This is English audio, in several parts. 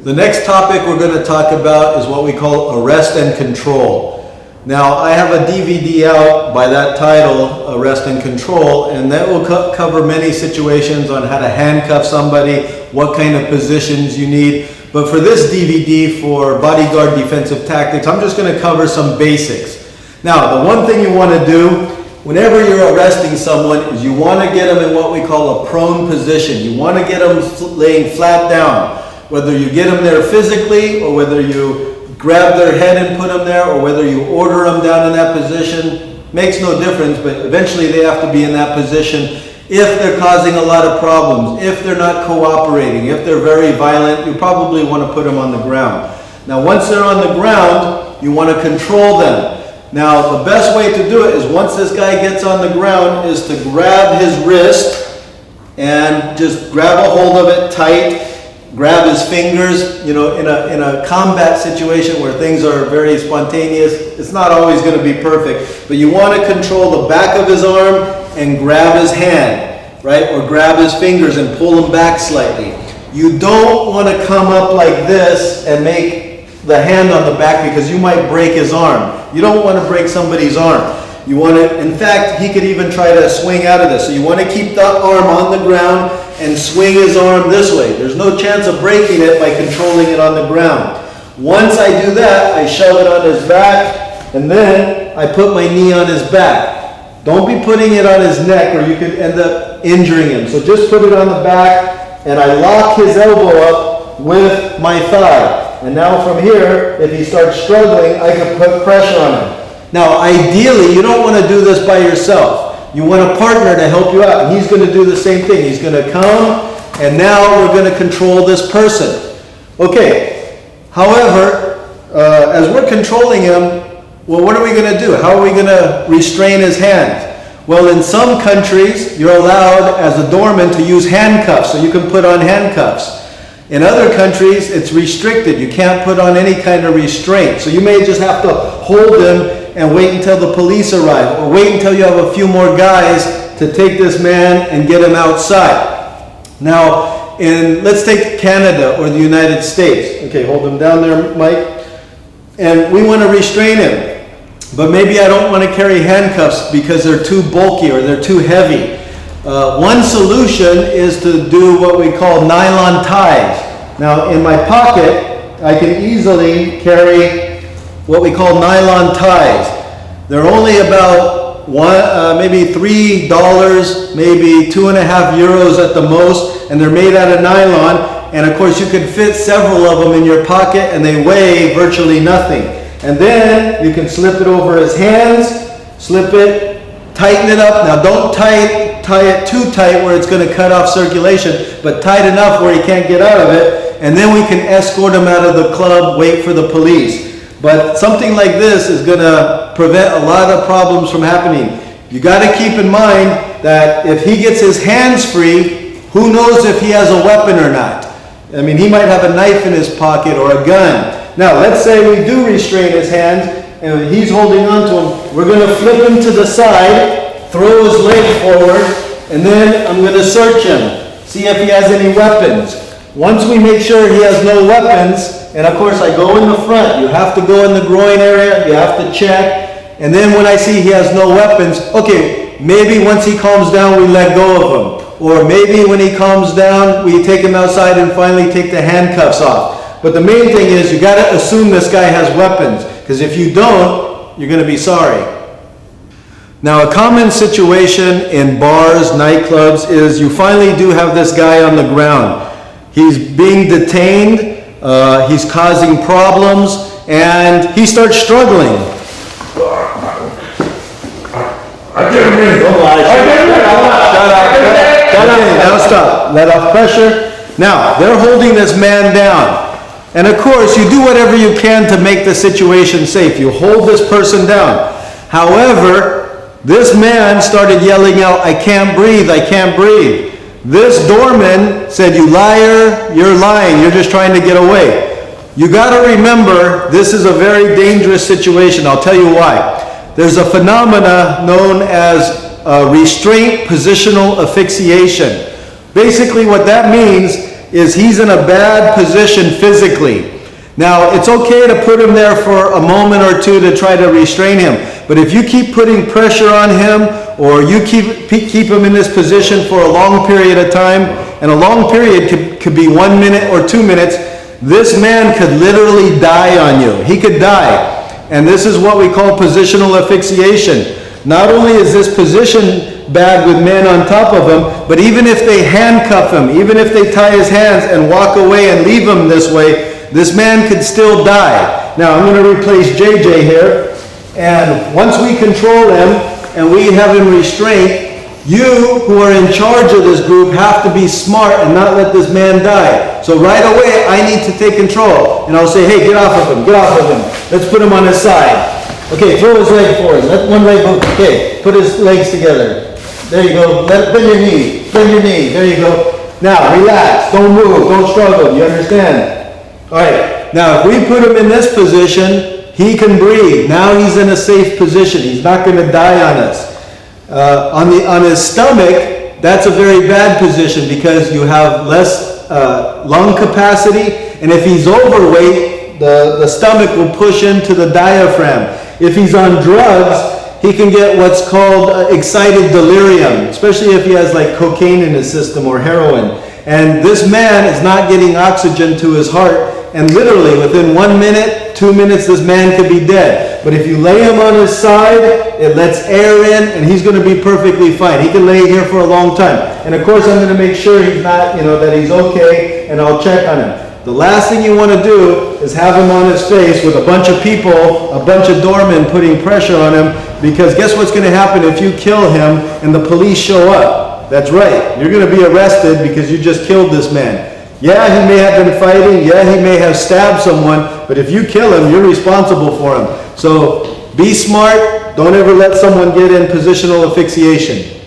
The next topic we're going to talk about is what we call arrest and control. Now, I have a DVD out by that title, Arrest and Control, and that will cover many situations on how to handcuff somebody, what kind of positions you need. But for this DVD, for bodyguard defensive tactics, I'm just going to cover some basics. Now, the one thing you want to do whenever you're arresting someone is you want to get them in what we call a prone position. You want to get them laying flat down. Whether you get them there physically, or whether you grab their head and put them there, or whether you order them down in that position, makes no difference, but eventually they have to be in that position. If they're causing a lot of problems, if they're not cooperating, if they're very violent, you probably want to put them on the ground. Now, once they're on the ground, you want to control them. Now, the best way to do it is once this guy gets on the ground is to grab his wrist and just grab a hold of it tight. Grab his fingers. You know, in a combat situation where things are very spontaneous, it's not always going to be perfect, but you want to control the back of his arm and grab his hand, right? Or grab his fingers and pull him back slightly. You don't want to come up like this and make the hand on the back because you might break his arm. You don't want to break somebody's arm. You want to, in fact, he could even try to swing out of this. So you want to keep the arm on the ground and swing his arm this way. There's no chance of breaking it by controlling it on the ground. Once I do that, I shove it on his back, and then I put my knee on his back. Don't be putting it on his neck or you could end up injuring him. So just put it on the back, and I lock his elbow up with my thigh. And now from here, if he starts struggling, I can put pressure on him. Now, ideally, you don't want to do this by yourself. You want a partner to help you out, and he's going to do the same thing. He's going to come, and now we're going to control this person. Okay, however, as we're controlling him, well, what are we going to do? How are we going to restrain his hands? Well, in some countries, you're allowed, as a doorman, to use handcuffs, so you can put on handcuffs. In other countries, it's restricted. You can't put on any kind of restraint. So you may just have to hold him and wait until the police arrive, or wait until you have a few more guys to take this man and get him outside. Now, let's take Canada or the United States. Okay, hold him down there, Mike. And we want to restrain him. But maybe I don't want to carry handcuffs because they're too bulky or they're too heavy. One solution is to do what we call nylon ties. Now, in my pocket, I can easily carry what we call nylon ties. They're only about maybe $3, maybe 2.5 euros at the most, and they're made out of nylon. And of course, you can fit several of them in your pocket, and they weigh virtually nothing. And then you can slip it over his hands, slip it, tighten it up. Now, don't tie it too tight where it's going to cut off circulation, but tight enough where he can't get out of it. And then we can escort him out of the club, wait for the police. But something like this is going to prevent a lot of problems from happening. You got to keep in mind that if he gets his hands free, who knows if he has a weapon or not? I mean, he might have a knife in his pocket or a gun. Now, let's say we do restrain his hands and he's holding on to him. We're going to flip him to the side, throw his leg forward, and then I'm going to search him, see if he has any weapons. Once we make sure he has no weapons, and of course I go in the front, you have to go in the groin area, you have to check, and then when I see he has no weapons, okay, maybe once he calms down we let go of him. Or maybe when he calms down, we take him outside and finally take the handcuffs off. But the main thing is you got to assume this guy has weapons, because if you don't, you're going to be sorry. Now, a common situation in bars, nightclubs, is you finally do have this guy on the ground. He's being detained, he's causing problems, and he starts struggling. I get him in. Don't lie. Shut up. Shut up. Now stop. Let off pressure. Now, they're holding this man down. And of course, you do whatever you can to make the situation safe. You hold this person down. However, this man started yelling out, "I can't breathe, I can't breathe." This doorman said, "You liar, you're lying, you're just trying to get away." You got to remember, this is a very dangerous situation. I'll tell you why. There's a phenomena known as restraint positional asphyxiation. Basically what that means is he's in a bad position physically. Now, it's okay to put him there for a moment or two to try to restrain him, but if you keep putting pressure on him, or you keep him in this position for a long period of time, and a long period could be 1 minute or 2 minutes, this man could literally die on you. He could die. And this is what we call positional asphyxiation. Not only is this position bad with men on top of him, but even if they handcuff him, even if they tie his hands and walk away and leave him this way, this man could still die. Now I'm going to replace JJ here, and once we control him and we have him restrained, you who are in charge of this group have to be smart and not let this man die. So right away I need to take control, and I'll say, hey, get off of him, get off of him. Let's put him on his side. Okay, throw his leg forward. Let one leg go. Okay, put his legs together. There you go. Bend your knee. Bend your knee. There you go. Now, relax. Don't move. Don't struggle. You understand? All right. Now, if we put him in this position, he can breathe. Now he's in a safe position. He's not going to die on us. On his stomach, that's a very bad position because you have less lung capacity, and if he's overweight, the stomach will push into the diaphragm. If he's on drugs, he can get what's called excited delirium, especially if he has like cocaine in his system or heroin. And this man is not getting oxygen to his heart, and literally within 1 minute, 2 minutes, this man could be dead. But if you lay him on his side, it lets air in, and he's going to be perfectly fine. He can lay here for a long time. And of course, I'm going to make sure he's not, that he's okay, and I'll check on him. The last thing you want to do is have him on his face with a bunch of people, a bunch of doormen putting pressure on him, because guess what's going to happen if you kill him and the police show up? That's right. You're going to be arrested because you just killed this man. Yeah, he may have been fighting. Yeah, he may have stabbed someone, but if you kill him, you're responsible for him. So be smart. Don't ever let someone get in positional asphyxiation.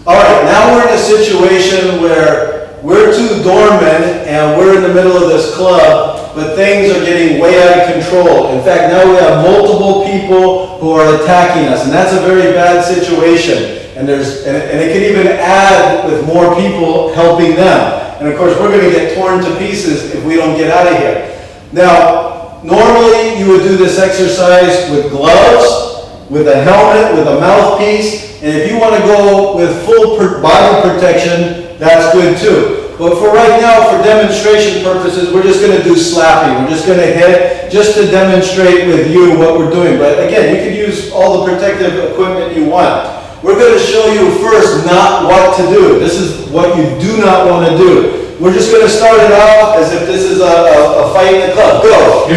All right, now we're in a situation where we're two doormen and we're in the middle of this club, but things are getting way out of control. In fact, now we have multiple people who are attacking us, and that's a very bad situation. And it can even add with more people helping them. And of course, we're going to get torn to pieces if we don't get out of here. Now, normally you would do this exercise with gloves, with a helmet, with a mouthpiece. And if you want to go with full body protection, that's good too. But for right now, for demonstration purposes, we're just going to do slapping. We're just going to hit just to demonstrate with you what we're doing. But again, you can use all the protective equipment you want. We're going to show you first not what to do. This is what you do not want to do. We're just going to start it off as if this is a fight in the club. Go!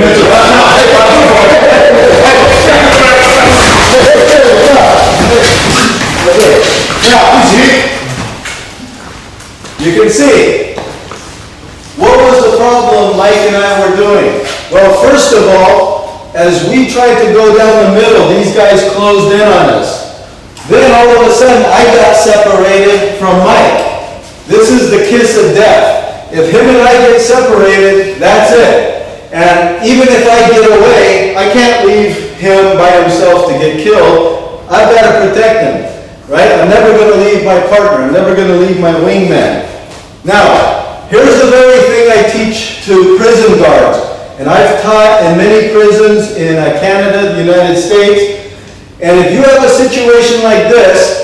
Now, you can see, what was the problem Mike and I were doing? Well, first of all, as we tried to go down the middle, these guys closed in on us. Then all of a sudden, I got separated from Mike. This is the kiss of death. If him and I get separated, that's it. And even if I get away, I can't leave him by himself to get killed. I've got to protect him. Right? I'm never going to leave my partner. I'm never going to leave my wingman. Now, here's the very thing I teach to prison guards. And I've taught in many prisons in Canada, the United States. And if you have a situation like this,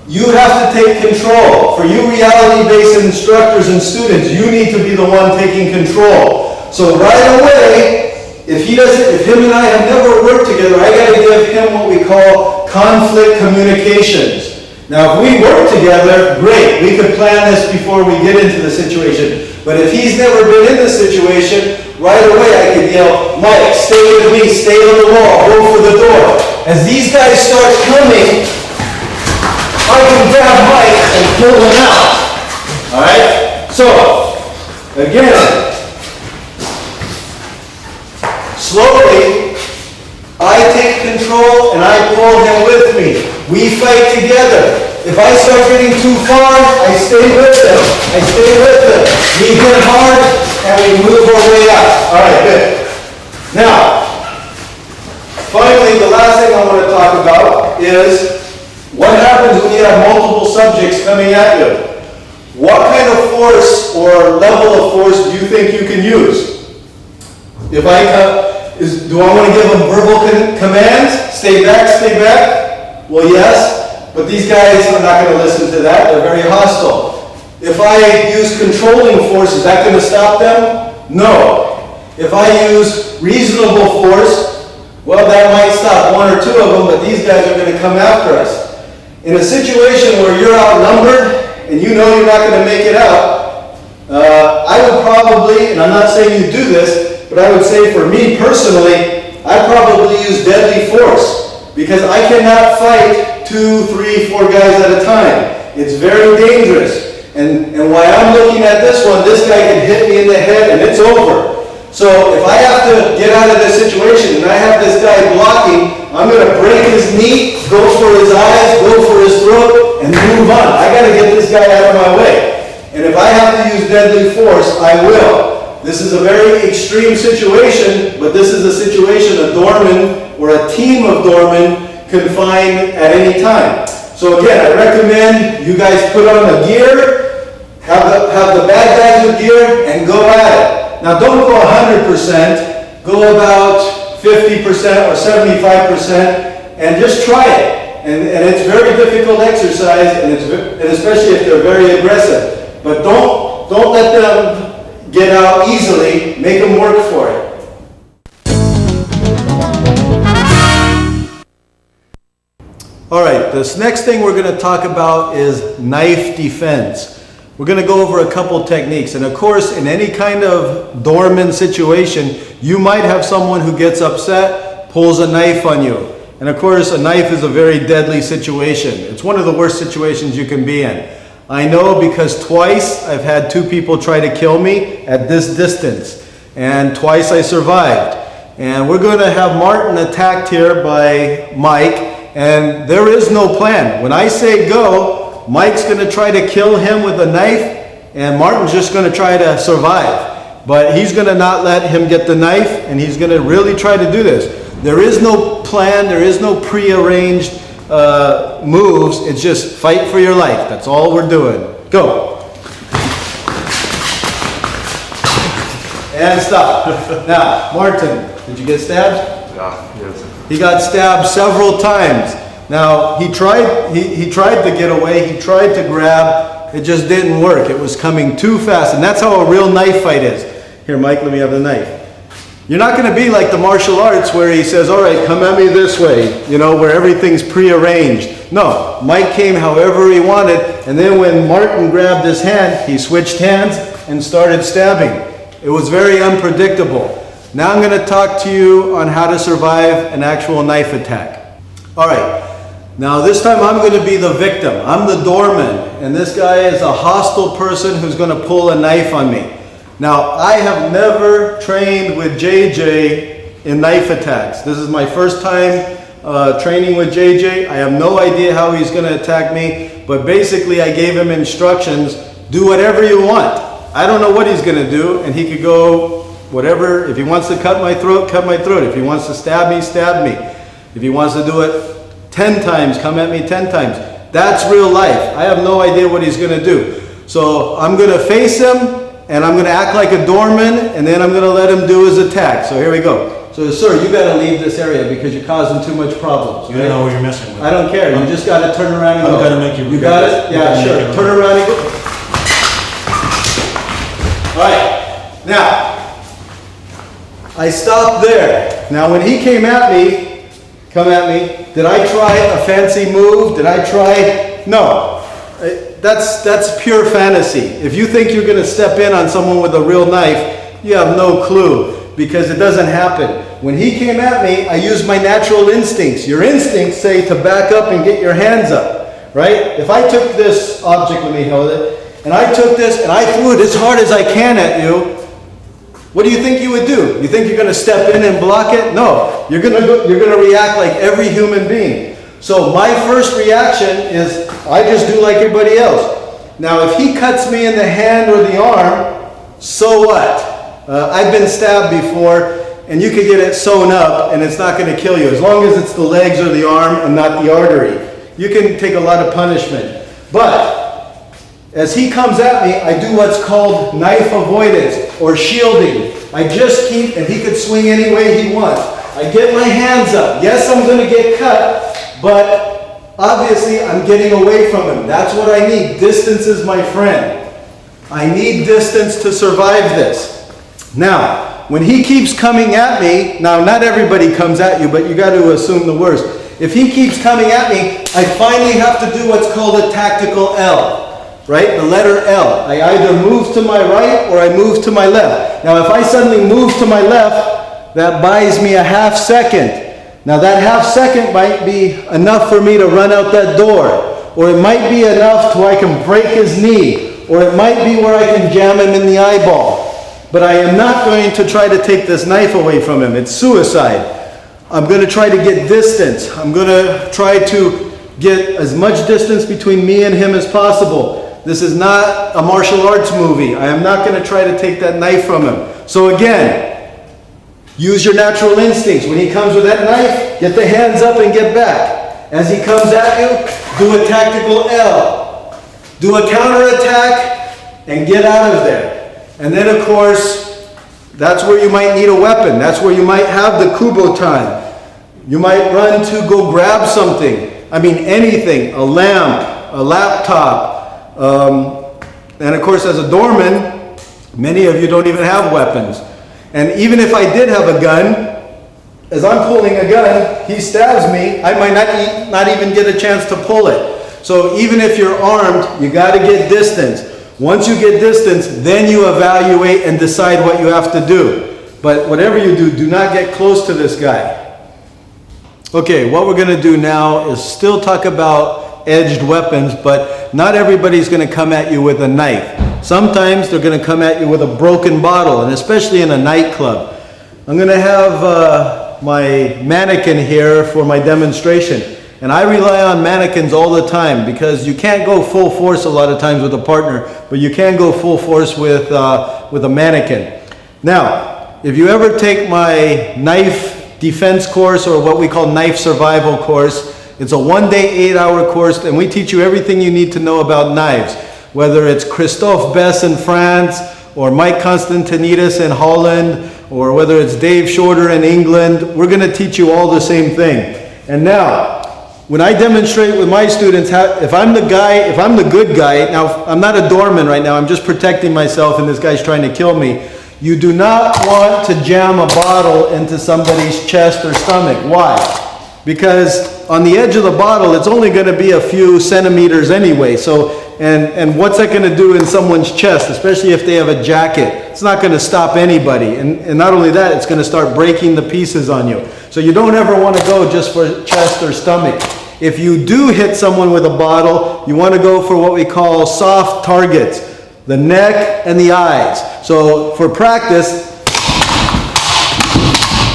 you have to take control. For you reality-based instructors and students, you need to be the one taking control. So right away, if him and I have never worked together, I got to give him what we call conflict communications. Now, if we work together, great. We could plan this before we get into the situation. But if he's never been in this situation, right away I could yell, Mike, stay with me, stay on the wall, go for the door. As these guys start coming, I can grab Mike and pull him out. All right? So, again, slowly, I take control and I pull him with me. We fight together. If I start getting too far, I stay with him. I stay with him. We hit hard and we move our way out. All right, good. Now, finally, the last thing I want to talk about is what happens happens when you have multiple subjects coming at you? What kind of force or level of force do you think you can use? If I do I want to give them verbal commands? Stay back, stay back? Well, yes, but these guys are not going to listen to that. They're very hostile. If I use controlling force, is that going to stop them? No. If I use reasonable force, well, that might stop one or two of them, but these guys are going to come after us. In a situation where you're outnumbered and you know you're not going to make it out, I would probably, and I'm not saying you do this, but I would say for me personally, I'd probably use deadly force because I cannot fight 2, 3, 4 guys at a time. It's very dangerous. And while I'm looking at this one, this guy can hit me in the head and it's over. So if I have to get out of this situation and I have this guy blocking, I'm going to break his knee, go for his eyes, go for his throat, and move on. I got to get this guy out of my way. And if I have to use deadly force, I will. This is a very extreme situation, but this is a situation a doorman or a team of doormen can find at any time. So again, I recommend you guys put on the gear, have the bad guys with gear, and go at it. Now don't go 100%, go about 50% or 75%, and just try it. And it's very difficult exercise, and especially if they're very aggressive. But don't let them get out easily, make them work for it. All right, this next thing we're going to talk about is knife defense. We're going to go over a couple techniques, and of course in any kind of doorman situation you might have someone who gets upset, pulls a knife on you, and of course a knife is a very deadly situation. It's one of the worst situations you can be in. I know because twice I've had 2 people try to kill me at this distance, and twice I survived. And we're going to have Martin attacked here by Mike, and there is no plan. When I say go, Mike's going to try to kill him with a knife, and Martin's just going to try to survive. But he's going to not let him get the knife, and he's going to really try to do this. There is no plan, there is no prearranged moves. It's just fight for your life. That's all we're doing. Go. And stop. Now, Martin, did you get stabbed? Yeah, yes. He got stabbed several times. Now, he tried to get away, he tried to grab, it just didn't work. It was coming too fast, and that's how a real knife fight is. Here, Mike, let me have the knife. You're not going to be like the martial arts where he says, all right, come at me this way, you know, where everything's prearranged. No, Mike came however he wanted, and then when Martin grabbed his hand, he switched hands and started stabbing. It was very unpredictable. Now I'm going to talk to you on how to survive an actual knife attack. All right. Now this time I'm going to be the victim. I'm the doorman, and this guy is a hostile person who's going to pull a knife on me. Now I have never trained with JJ in knife attacks. This is my first time training with JJ. I have no idea how he's going to attack me, but basically I gave him instructions, do whatever you want. I don't know what he's going to do, and he could go whatever. If he wants to cut my throat, cut my throat. If he wants to stab me, stab me. If he wants to do it 10 times, come at me 10 times. That's real life. I have no idea what he's going to do. So I'm going to face him, and I'm going to act like a doorman, and then I'm going to let him do his attack. So here we go. So sir, you got to leave this area because you're causing too much problems. You don't know what you're messing with. I don't care. You just got to turn around and go. I'm going to make you. You got it? Yeah, sure. Turn around and go. All right. Now, I stopped there. Now when he came at me, come at me, did I try a fancy move? Did I try? No. That's pure fantasy. If you think you're going to step in on someone with a real knife, you have no clue, because it doesn't happen. When he came at me, I used my natural instincts. Your instincts say to back up and get your hands up, right? If I took this object, let me hold it, and I took this and I threw it as hard as I can at you, what do you think you would do? You think you're going to step in and block it? No. You're going to react like every human being. So my first reaction is I just do like everybody else. Now if he cuts me in the hand or the arm, so what? I've been stabbed before, and you could get it sewn up and it's not going to kill you as long as it's the legs or the arm and not the artery. you can take a lot of punishment. But as he comes at me, I do what's called knife avoidance or shielding. I just keep, and he could swing any way he wants. I get my hands up. Yes, I'm going to get cut, but obviously I'm getting away from him. That's what I need. Distance is my friend. I need distance to survive this. Now, when he keeps coming at me, now not everybody comes at you, but you got to assume the worst. If he keeps coming at me, I finally have to do what's called a tactical L, right? The letter L. I either move to my right or I move to my left. Now, if I suddenly move to my left, that buys me a half second. Now, that half second might be enough for me to run out that door, or it might be enough to I can break his knee, or it might be where I can jam him in the eyeball. But I am not going to try to take this knife away from him. It's suicide. I'm going to try to get distance. I'm going to try to get as much distance between me and him as possible. This is not a martial arts movie. I am not going to try to take that knife from him. So again, use your natural instincts. When he comes with that knife, get the hands up and get back. As he comes at you, do a tactical L. Do a counterattack and get out of there. And then of course, that's where you might need a weapon. That's where you might have the kubo time. You might run to go grab something. I mean anything, a lamp, a laptop. And of course as a doorman, many of you don't even have weapons. And even if I did have a gun, as I'm pulling a gun, he stabs me, I might not even get a chance to pull it. So even if you're armed, you got to get distance. Once you get distance, then you evaluate and decide what you have to do. But whatever you do, do not get close to this guy. Okay, what we're going to do now is still talk about edged weapons, but not everybody's going to come at you with a knife. Sometimes they're going to come at you with a broken bottle, and especially in a nightclub. I'm going to have my mannequin here for my demonstration. And I rely on mannequins all the time because you can't go full force a lot of times with a partner, but you can go full force with a mannequin. Now, if you ever take my knife defense course or what we call knife survival course, it's a 1-day, 8-hour course, and we teach you everything you need to know about knives. Whether it's Christophe Bess in France, or Mike Constantinidis in Holland, or whether it's Dave Shorter in England, we're going to teach you all the same thing. And now, when I demonstrate with my students, if I'm the good guy, now I'm not a doorman right now, I'm just protecting myself and this guy's trying to kill me. You do not want to jam a bottle into somebody's chest or stomach. Why? Because on the edge of the bottle, it's only going to be a few centimeters anyway. So, and what's that going to do in someone's chest, especially if they have a jacket? It's not going to stop anybody. And not only that, it's going to start breaking the pieces on you. So you don't ever want to go just for chest or stomach. If you do hit someone with a bottle, you want to go for what we call soft targets, the neck and the eyes. So for practice,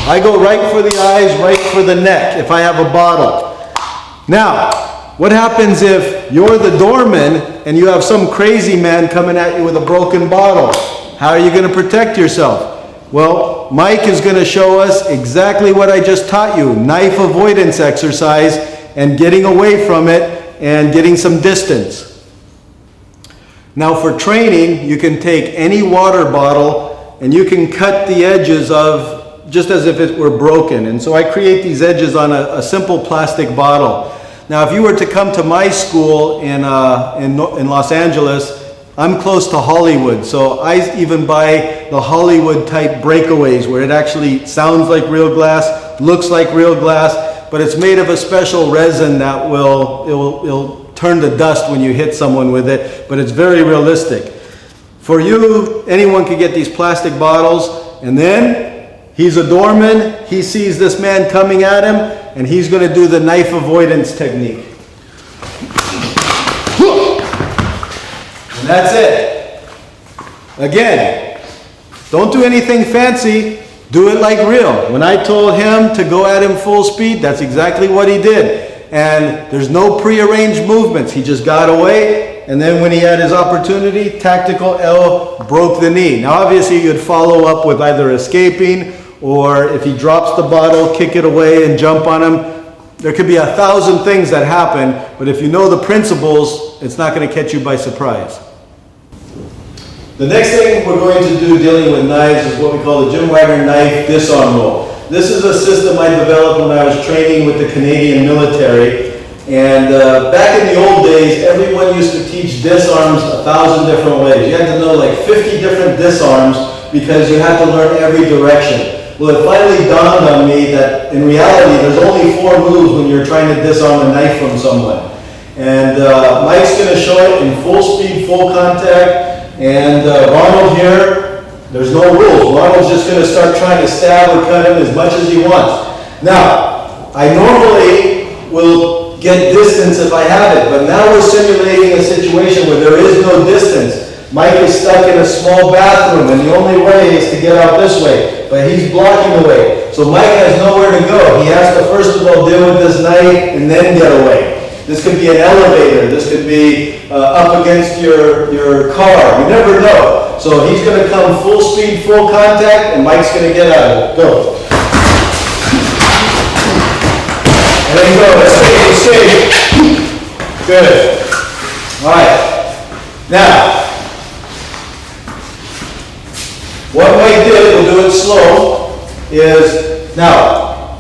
I go right for the eyes, right for the neck if I have a bottle. Now, what happens if you're the doorman and you have some crazy man coming at you with a broken bottle? How are you going to protect yourself? Well, Mike is going to show us exactly what I just taught you, knife avoidance exercise and getting away from it and getting some distance. Now for training, you can take any water bottle and you can cut the edges of just as if it were broken. And so I create these edges on a simple plastic bottle. Now if you were to come to my school in Los Angeles, I'm close to Hollywood, so I even buy the Hollywood type breakaways where it actually sounds like real glass, looks like real glass, but it's made of a special resin that it'll turn to dust when you hit someone with it, but it's very realistic. For you, anyone could get these plastic bottles, and then he's a doorman, he sees this man coming at him, and he's going to do the knife avoidance technique. And that's it. Again, don't do anything fancy, do it like real. When I told him to go at him full speed, that's exactly what he did. And there's no prearranged movements. He just got away, and then when he had his opportunity, tactical L, broke the knee. Now obviously you'd follow up with either escaping, or if he drops the bottle, kick it away and jump on him. there could be 1,000 things that happen, but if you know the principles, it's not going to catch you by surprise. The next thing we're going to do dealing with knives is what we call the Jim Wagner knife disarm roll. This is a system I developed when I was training with the Canadian military. And back in the old days, everyone used to teach disarms 1,000 different ways. You had to know like 50 different disarms because you had to learn every direction. Well, it finally dawned on me that in reality, there's only 4 moves when you're trying to disarm a knife from someone. And Mike's going to show it in full speed, full contact. And Ronald here, there's no rules. Ronald's just going to start trying to stab or cut him as much as he wants. Now, I normally will get distance if I have it, but now we're simulating a situation where there is no distance. Mike is stuck in a small bathroom, and the only way is to get out this way, but he's blocking the way. So Mike has nowhere to go. He has to first of all deal with this knife and then get away. This could be an elevator. This could be up against your car. You never know. So he's going to come full speed, full contact, and Mike's going to get out of it. Go. And then go. Let's stay. Good. All right. Now, what Mike did, we'll do it slow, is now,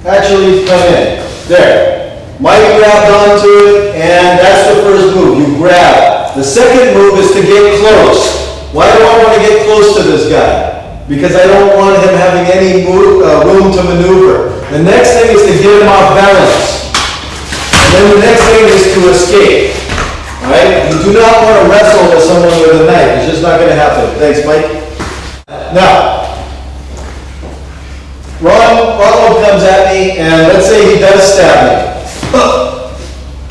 actually come in. There. Mike grabbed onto it, and that's the first move. You grab. The second move is to get close. Why do I want to get close to this guy? Because I don't want him having any room to maneuver. The next thing is to get him off balance. And then the next thing is to escape. All right? You do not want to wrestle with someone with a knife. It's just not going to happen. Thanks, Mike. Now, Ronald comes at me, and let's say he does stab me.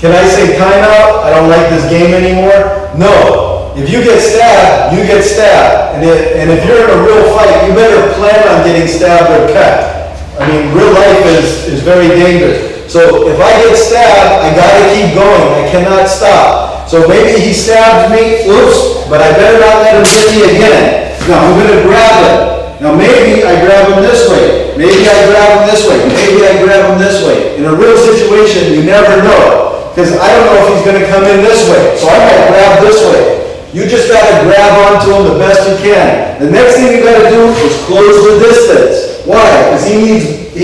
Can I say timeout? I don't like this game anymore? No. If you get stabbed, you get stabbed. And if you're in a real fight, you better plan on getting stabbed or cut. I mean, real life is very dangerous. So if I get stabbed, I gotta keep going. I cannot stop. So maybe he stabs me, oops, but I better not let him hit me again. Now I'm gonna grab him. Now maybe I grab him this way. Maybe I grab him this way. Maybe I grab him this way. In a real situation, you never know. Because I don't know if he's going to come in this way. So I might grab this way. You just got to grab onto him the best you can. The next thing you got to do is close the distance. Why? Because he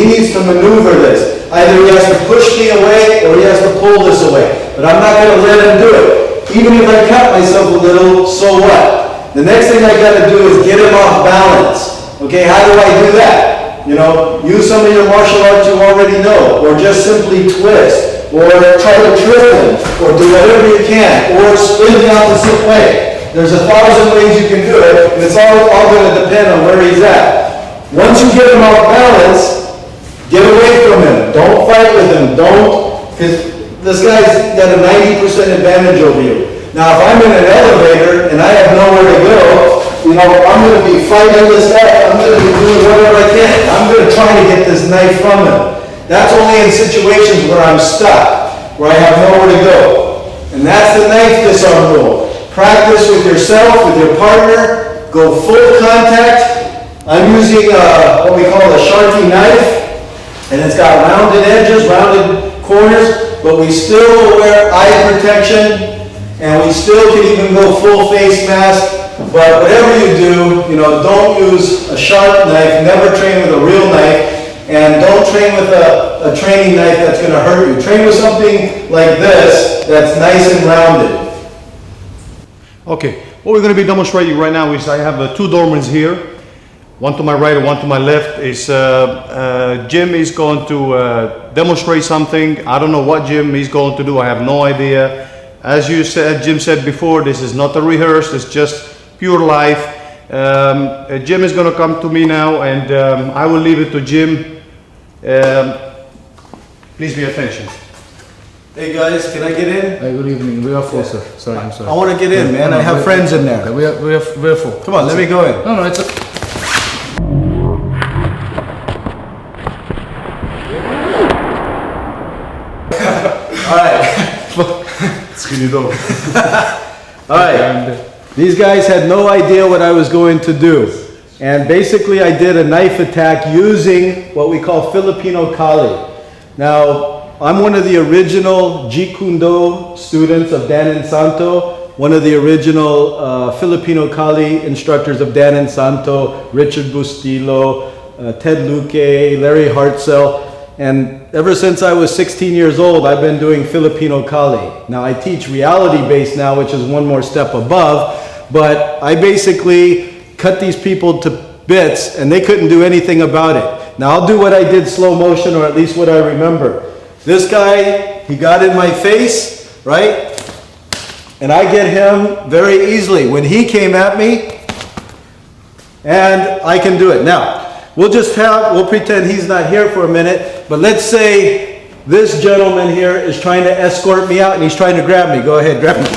needs to maneuver this. Either he has to push me away or he has to pull this away. But I'm not going to let him do it. Even if I cut myself a little, so what? The next thing I got to do is get him off balance. Okay, how do I do that? You know, use some of your martial arts you already know, or just simply twist. Or try to trip him, or do whatever you can, or spin the opposite way. There's 1,000 ways you can do it, and it's all going to depend on where he's at. Once you get him off balance, get away from him. Don't fight with him. Because this guy's got a 90% advantage over you. Now, if I'm in an elevator and I have nowhere to go, you know, I'm going to be fighting this guy. I'm going to be doing whatever I can. I'm going to try to get this knife from him. That's only in situations where I'm stuck, where I have nowhere to go. And that's the knife disarm rule. Practice with yourself, with your partner, go full contact. I'm using what we call a Sharpie knife, and it's got rounded edges, rounded corners, but we still will wear eye protection, and we still can even go full face mask. But whatever you do, you know, don't use a sharp knife, never train with a real knife. And don't train with a training knife that's going to hurt you. Train with something like this that's nice and rounded. Okay, what we're going to be demonstrating right now is I have 2 Doormans here. One to my right and one to my left. Jim is going to demonstrate something. I don't know what Jim is going to do. I have no idea. As you said, Jim said before, this is not a rehearse. It's just pure life. Jim is going to come to me now, and I will leave it to Jim. Please pay attention. Hey guys, can I get in? Hey, good evening. We are full, sir. Sorry, I'm sorry. I want to get in, man. I have friends in there. We're full. Come on, let me go in. No, it's All right. Skinny dog. All right. These guys had no idea what I was going to do. And basically I did a knife attack using what we call Filipino Kali. Now, I'm one of the original Jeet Kune Do students of Dan and Santo, one of the original Filipino Kali instructors of Dan and Santo, Richard Bustillo, Ted Luque, Larry Hartzell. And ever since I was 16 years old, I've been doing Filipino Kali. Now I teach reality-based now, which is one more step above, but I basically cut these people to bits and they couldn't do anything about it. Now I'll do what I did slow motion, or at least what I remember. This guy, he got in my face, right? And I get him very easily. When he came at me, and I can do it. Now, we'll pretend he's not here for a minute, but let's say this gentleman here is trying to escort me out and he's trying to grab me. Go ahead, grab me.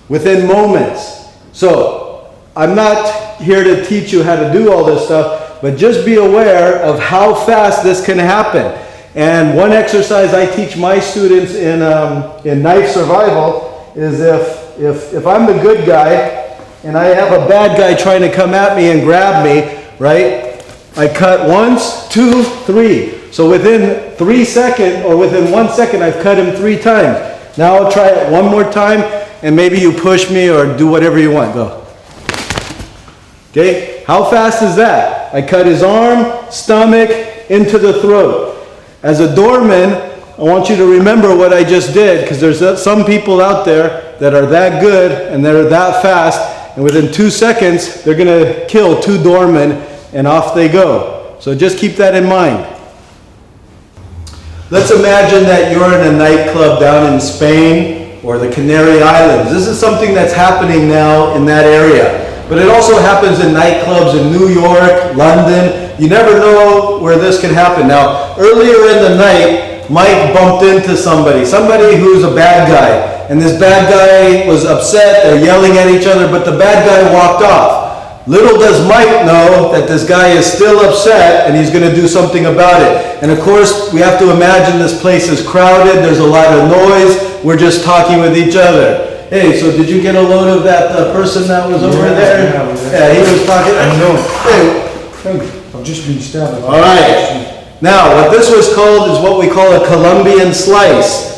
Within moments. So, I'm not here to teach you how to do all this stuff, but just be aware of how fast this can happen. And one exercise I teach my students in knife survival is if I'm the good guy and I have a bad guy trying to come at me and grab me, right? I cut once, 2, 3. So within 3 seconds, or within 1 second, I've cut him 3 times. Now I'll try it one more time, and maybe you push me or do whatever you want. Go. Okay? How fast is that? I cut his arm, stomach, into the throat. As a doorman, I want you to remember what I just did, because there's some people out there that are that good and they're that fast, and within 2 seconds, they're going to kill 2 doormen and off they go. So just keep that in mind. Let's imagine that you're in a nightclub down in Spain or the Canary Islands. This is something that's happening now in that area. But it also happens in nightclubs in New York, London. You never know where this can happen. Now, earlier in the night, Mike bumped into somebody who's a bad guy. And this bad guy was upset, they're yelling at each other, but the bad guy walked off. Little does Mike know that this guy is still upset and he's going to do something about it. And of course, we have to imagine this place is crowded, there's a lot of noise, we're just talking with each other. Hey, so did you get a load of that person that was over there? Yeah, he was talking. I know. Hey. I've just been stabbed. All right. Now, what this was called is what we call a Colombian slice.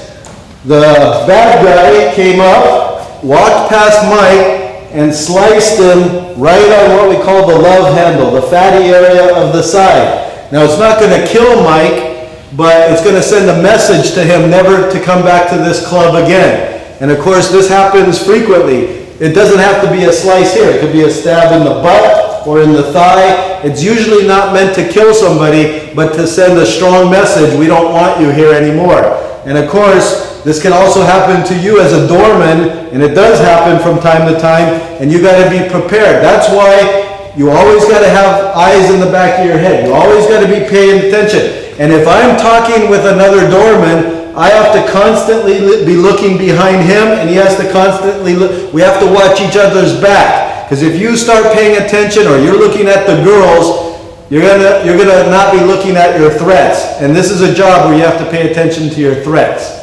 The bad guy came up, walked past Mike, and sliced him right on what we call the love handle, the fatty area of the side. Now, it's not going to kill Mike, but it's going to send a message to him never to come back to this club again. And of course, this happens frequently. It doesn't have to be a slice here. It could be a stab in the butt or in the thigh. It's usually not meant to kill somebody, but to send a strong message, we don't want you here anymore. And of course, this can also happen to you as a doorman, and it does happen from time to time, and you got to be prepared. That's why you always got to have eyes in the back of your head. You always got to be paying attention. And if I'm talking with another doorman, I have to constantly be looking behind him, and he has to constantly look. We have to watch each other's back. Because if you start paying attention, or you're looking at the girls, you're gonna not be looking at your threats. And this is a job where you have to pay attention to your threats.